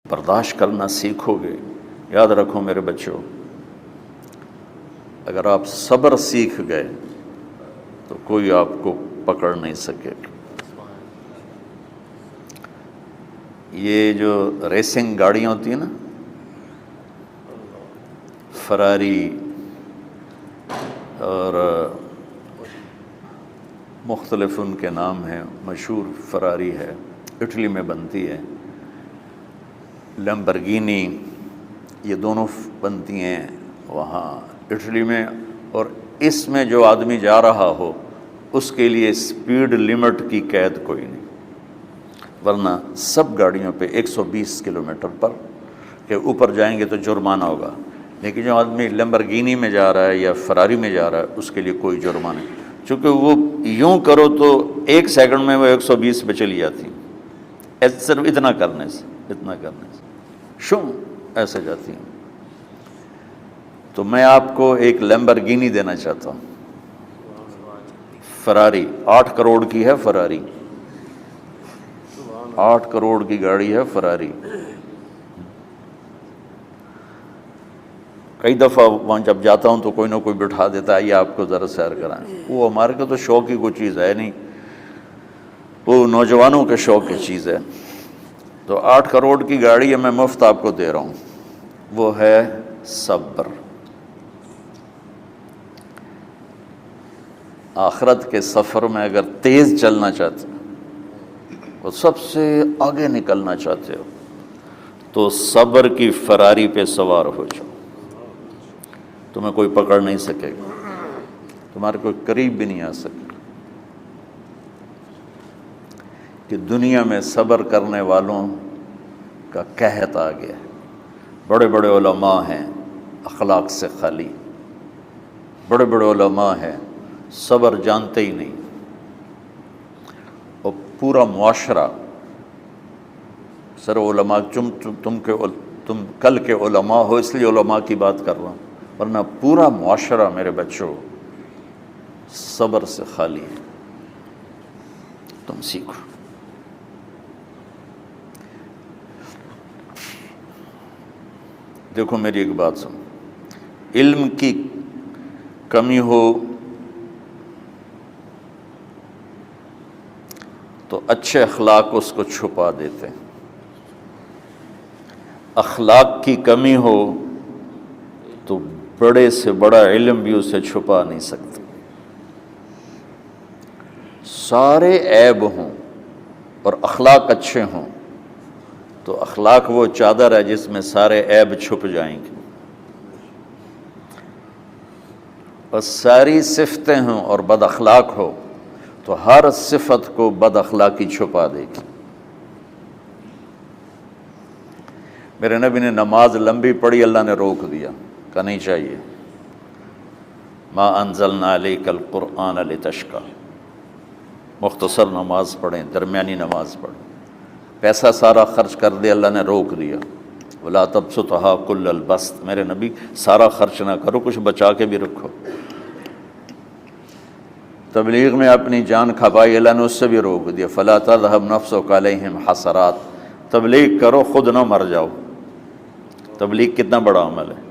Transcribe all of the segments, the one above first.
برداشت کرنا سیکھو گے. یاد رکھو میرے بچوں، اگر آپ صبر سیکھ گئے تو کوئی آپ کو پکڑ نہیں سکے. یہ جو ریسنگ گاڑیاں ہوتی ہیں نا، فراری اور مختلف ان کے نام ہیں، مشہور فراری ہے، اٹلی میں بنتی ہے. لیمبرگینی، یہ دونوں بنتی ہیں وہاں اٹلی میں. اور اس میں جو آدمی جا رہا ہو اس کے لیے سپیڈ لمٹ کی قید کوئی نہیں، ورنہ سب گاڑیوں پہ 120 کلومیٹر پر کہ اوپر جائیں گے تو جرمانہ ہوگا. لیکن جو آدمی لیمبرگینی میں جا رہا ہے یا فراری میں جا رہا ہے اس کے لیے کوئی جرمانہ نہیں، چونکہ وہ یوں کرو تو 1 سیکنڈ میں وہ 120 پہ چلی جاتی ہیں، صرف اتنا کرنے سے شو ایسے جاتی ہیں. تو میں آپ کو ایک لیمبرگینی دینا چاہتا ہوں، فراری 8 کروڑ کی ہے. فراری 8 کروڑ کی گاڑی ہے فراری. کئی دفعہ وہاں جب جاتا ہوں تو کوئی نہ کوئی بٹھا دیتا ہے، یہ آپ کو ذرا سیر کرائیں. وہ ہمارے کو تو شوق کی کوئی چیز ہے نہیں، وہ نوجوانوں کے شوق کی چیز ہے. تو 8 کروڑ کی گاڑی ہے، میں مفت آپ کو دے رہا ہوں، وہ ہے صبر. آخرت کے سفر میں اگر تیز چلنا چاہتے اور سب سے آگے نکلنا چاہتے ہو تو صبر کی فراری پہ سوار ہو جاؤ. تمہیں کوئی پکڑ نہیں سکے گا، تمہارے کوئی قریب بھی نہیں آ سکے. کہ دنیا میں صبر کرنے والوں کا قحط آ گیا ہے. بڑے بڑے علماء ہیں اخلاق سے خالی، بڑے بڑے علماء ہیں صبر جانتے ہی نہیں. اور پورا معاشرہ سر علماء، تم کل کے علماء ہو اس لیے علماء کی بات کر رہا ہوں، ورنہ پورا معاشرہ میرے بچوں صبر سے خالی ہے. تم سیکھو. دیکھو میری ایک بات سنو، علم کی کمی ہو تو اچھے اخلاق اس کو چھپا دیتے ہیں، اخلاق کی کمی ہو تو بڑے سے بڑا علم بھی اسے چھپا نہیں سکتا. سارے عیب ہوں اور اخلاق اچھے ہوں تو اخلاق وہ چادر ہے جس میں سارے عیب چھپ جائیں گے. اور ساری صفتیں ہوں اور بد اخلاق ہو تو ہر صفت کو بد اخلاقی چھپا دے گی. میرے نبی نے نماز لمبی پڑھی، اللہ نے روک دیا، کہا نہیں چاہیے. ما انزلنا علیک القرآن لتشقی، مختصر نماز پڑھیں، درمیانی نماز پڑھیں. پیسہ سارا خرچ کر دے، اللہ نے روک دیا. ولا تبسطها کل البسط، میرے نبی سارا خرچ نہ کرو، کچھ بچا کے بھی رکھو. تبلیغ میں اپنی جان کھپائی، اللہ نے اس سے بھی روک دیا. فلا تذهب نفسك علیہم حسرات، تبلیغ کرو خود نہ مر جاؤ. تبلیغ کتنا بڑا عمل ہے،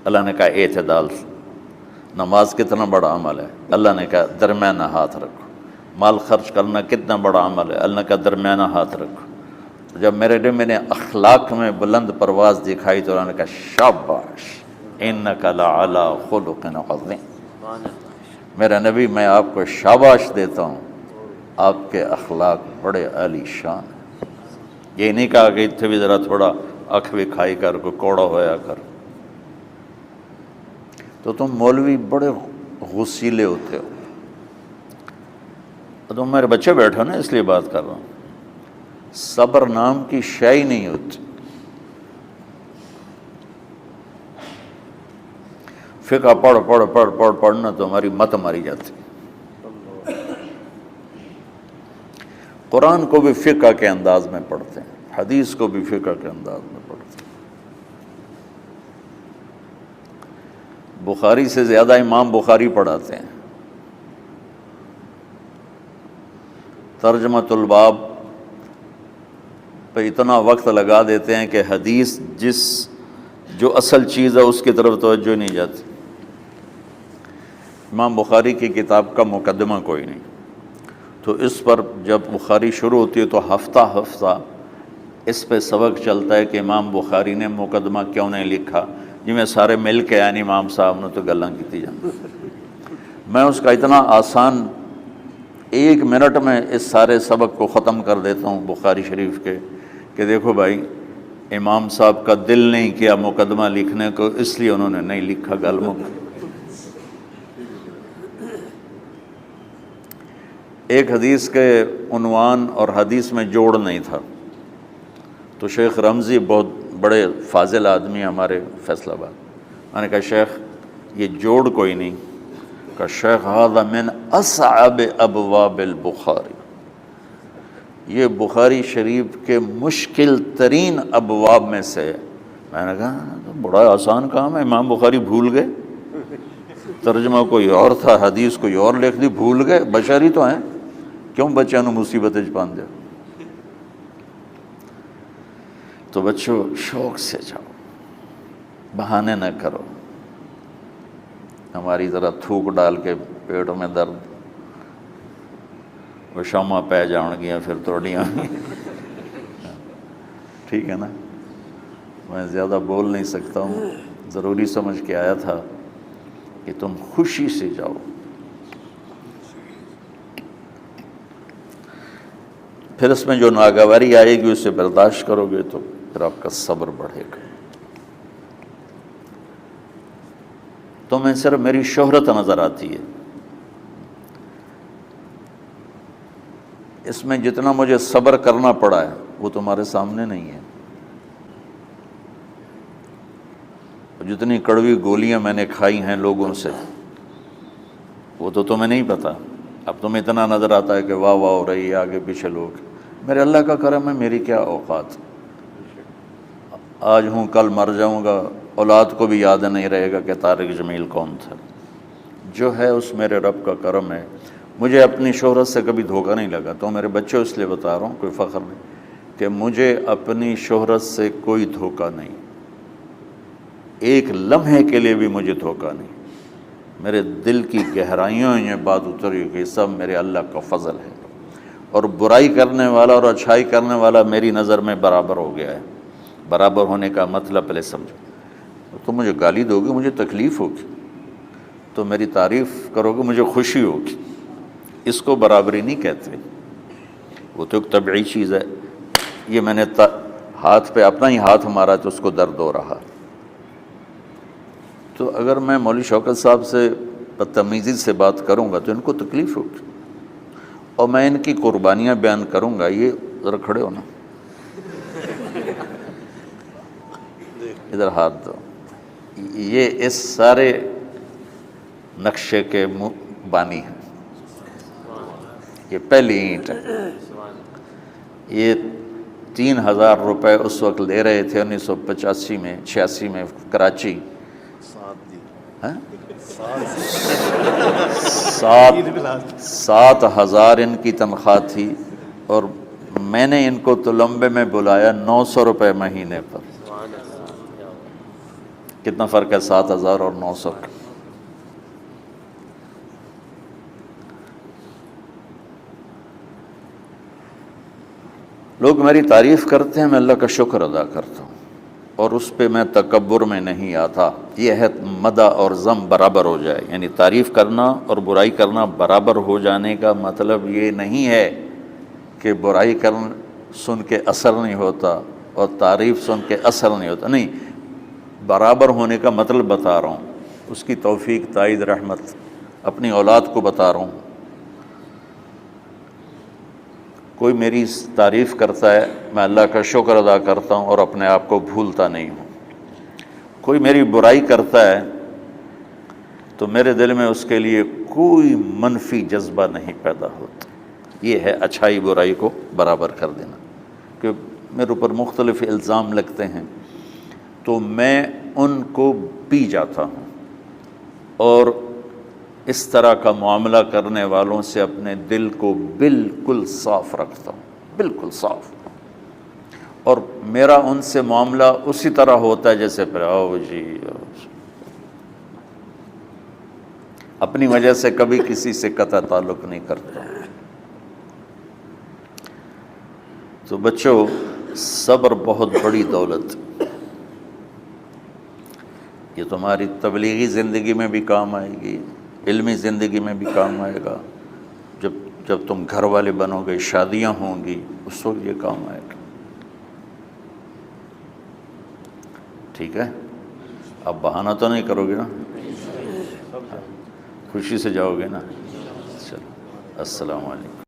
اللہ نے کہا اعتدال سے. نماز کتنا بڑا عمل ہے، اللہ نے کہا درمیانہ ہاتھ رکھو. مال خرچ کرنا کتنا بڑا عمل ہے، اللہ نے کہا درمیانہ ہاتھ رکھو. جب میرے دل میں نے اخلاق میں بلند پرواز دکھائی تو اللہ نے کہا شاباش انک لعلی خلق عظیم. میرا نبی میں آپ کو شاباش دیتا ہوں، آپ کے اخلاق بڑے عالی شان ہیں. یہ نہیں کہا کہ اتنے بھی ذرا تھوڑا اکھ بھی کھائی کر، کوئی کوڑا ہویا کر. تو تم مولوی بڑے غسیلے ہوتے ہو. تم میرے بچے بیٹھو نا، اس لیے بات کر رہا ہوں. صبر نام کی شے ہی نہیں ہوتی. فقہ پڑھنا تو ہماری مت ماری جاتی. قرآن کو بھی فقہ کے انداز میں پڑھتے ہیں، حدیث کو بھی فقہ کے انداز میں پڑھتے ہیں. بخاری سے زیادہ امام بخاری پڑھاتے ہیں. ترجمۃ الباب پہ اتنا وقت لگا دیتے ہیں کہ حدیث جو اصل چیز ہے اس کی طرف توجہ نہیں جاتی۔ امام بخاری کی کتاب کا مقدمہ کوئی نہیں، تو اس پر جب بخاری شروع ہوتی ہے تو ہفتہ ہفتہ اس پہ سبق چلتا ہے کہ امام بخاری نے مقدمہ کیوں نہیں لکھا، جی میں سارے مل کے یعنی امام صاحب نے تو گلاں کی جان۔ میں اس کا اتنا آسان 1 منٹ میں اس سارے سبق کو ختم کر دیتا ہوں بخاری شریف کے، کہ دیکھو بھائی امام صاحب کا دل نہیں کیا مقدمہ لکھنے کو، اس لیے انہوں نے نہیں لکھا۔ گلموں ایک حدیث کے عنوان اور حدیث میں جوڑ نہیں تھا، تو شیخ رمزی بہت بڑے فاضل آدمی ہمارے فیصل آباد، میں نے کہا شیخ یہ جوڑ کوئی نہیں، کہا شیخ ھذا من اصعب ابواب البخاری، یہ بخاری شریف کے مشکل ترین ابواب میں سے۔ میں نے کہا تو بڑا آسان کام ہے، امام بخاری بھول گئے، ترجمہ کوئی اور تھا، حدیث کوئی اور لکھ دی، بھول گئے، بشر ہی تو ہیں، کیوں بچوں نے مصیبت پان دیا۔ تو بچوں شوق سے جاؤ، بہانے نہ کرو، ہماری ذرا تھوک ڈال کے پیٹوں میں درد، وہ شامہ پہ جاؤں گیا پھر توڑیاں، ٹھیک ہے نا۔ میں زیادہ بول نہیں سکتا ہوں، ضروری سمجھ کے آیا تھا کہ تم خوشی سے جاؤ۔ پھر اس میں جو ناگواری آئے گی اسے برداشت کرو گے تو پھر آپ کا صبر بڑھے گا۔ تو میں صرف میری شہرت نظر آتی ہے، اس میں جتنا مجھے صبر کرنا پڑا ہے وہ تمہارے سامنے نہیں ہے، جتنی کڑوی گولیاں میں نے کھائی ہیں لوگوں سے وہ تو تمہیں نہیں پتا۔ اب تمہیں اتنا نظر آتا ہے کہ واہ واہ ہو رہی ہے آگے پیچھے لوگ، میرے اللہ کا کرم ہے، میری کیا اوقات، آج ہوں کل مر جاؤں گا، اولاد کو بھی یاد نہیں رہے گا کہ طارق جمیل کون تھا۔ جو ہے اس میرے رب کا کرم ہے، مجھے اپنی شہرت سے کبھی دھوکہ نہیں لگا۔ تو میرے بچوں اس لیے بتا رہا ہوں، کوئی فخر نہیں، کہ مجھے اپنی شہرت سے کوئی دھوکہ نہیں، ایک لمحے کے لیے بھی مجھے دھوکہ نہیں۔ میرے دل کی گہرائیوں یہ بات اتری کہ سب میرے اللہ کا فضل ہے، اور برائی کرنے والا اور اچھائی کرنے والا میری نظر میں برابر ہو گیا ہے۔ برابر ہونے کا مطلب پہلے سمجھو، تو مجھے گالی دو گے مجھے تکلیف ہوگی، تو میری تعریف کرو گے مجھے خوشی ہوگی، اس کو برابری نہیں کہتے، وہ تو ایک طبعی چیز ہے۔ یہ میں نے ہاتھ پہ اپنا ہی ہاتھ مارا تو اس کو درد ہو رہا، تو اگر میں مولوی شوکت صاحب سے بدتمیزی سے بات کروں گا تو ان کو تکلیف ہوگی، اور میں ان کی قربانیاں بیان کروں گا۔ یہ ذرا کھڑے ہونا، ادھر ہاتھ دو، یہ اس سارے نقشے کے بانی ہیں، یہ پہلی اینٹ ہے۔ یہ 3000 روپے اس وقت لے رہے تھے 1985 میں 86 میں کراچی، 7,000 ان کی تنخواہ تھی، اور میں نے ان کو تلمبے میں بلایا 900 روپے مہینے پر۔ کتنا فرق ہے 7,000 اور 900 کا؟ لوگ میری تعریف کرتے ہیں، میں اللہ کا شکر ادا کرتا ہوں، اور اس پہ میں تکبر میں نہیں آتا۔ یہ ہے مدح اور ذم برابر ہو جائے، یعنی تعریف کرنا اور برائی کرنا برابر ہو جانے کا مطلب یہ نہیں ہے کہ برائی سن کے اثر نہیں ہوتا اور تعریف سن کے اثر نہیں ہوتا، نہیں، برابر ہونے کا مطلب بتا رہا ہوں، اس کی توفیق تائید رحمت اپنی اولاد کو بتا رہا ہوں۔ کوئی میری تعریف کرتا ہے میں اللہ کا شکر ادا کرتا ہوں اور اپنے آپ کو بھولتا نہیں ہوں، کوئی میری برائی کرتا ہے تو میرے دل میں اس کے لیے کوئی منفی جذبہ نہیں پیدا ہوتا۔ یہ ہے اچھائی برائی کو برابر کر دینا۔ کہ میرے اوپر مختلف الزام لگتے ہیں تو میں ان کو پی جاتا ہوں، اور اس طرح کا معاملہ کرنے والوں سے اپنے دل کو بالکل صاف رکھتا ہوں، بالکل صاف، اور میرا ان سے معاملہ اسی طرح ہوتا ہے جیسے پھر آؤ جی اپنی وجہ سے کبھی کسی سے قطع تعلق نہیں کرتا۔ تو بچوں، صبر بہت بڑی دولت، یہ تمہاری تبلیغی زندگی میں بھی کام آئے گی، علمی زندگی میں بھی کام آئے گا، جب تم گھر والے بنو گے، شادیاں ہوں گی، اس وقت یہ کام آئے گا۔ ٹھیک ہے، اب بہانہ تو نہیں کرو گے نا، خوشی سے جاؤ گے نا؟ چلو، السلام علیکم۔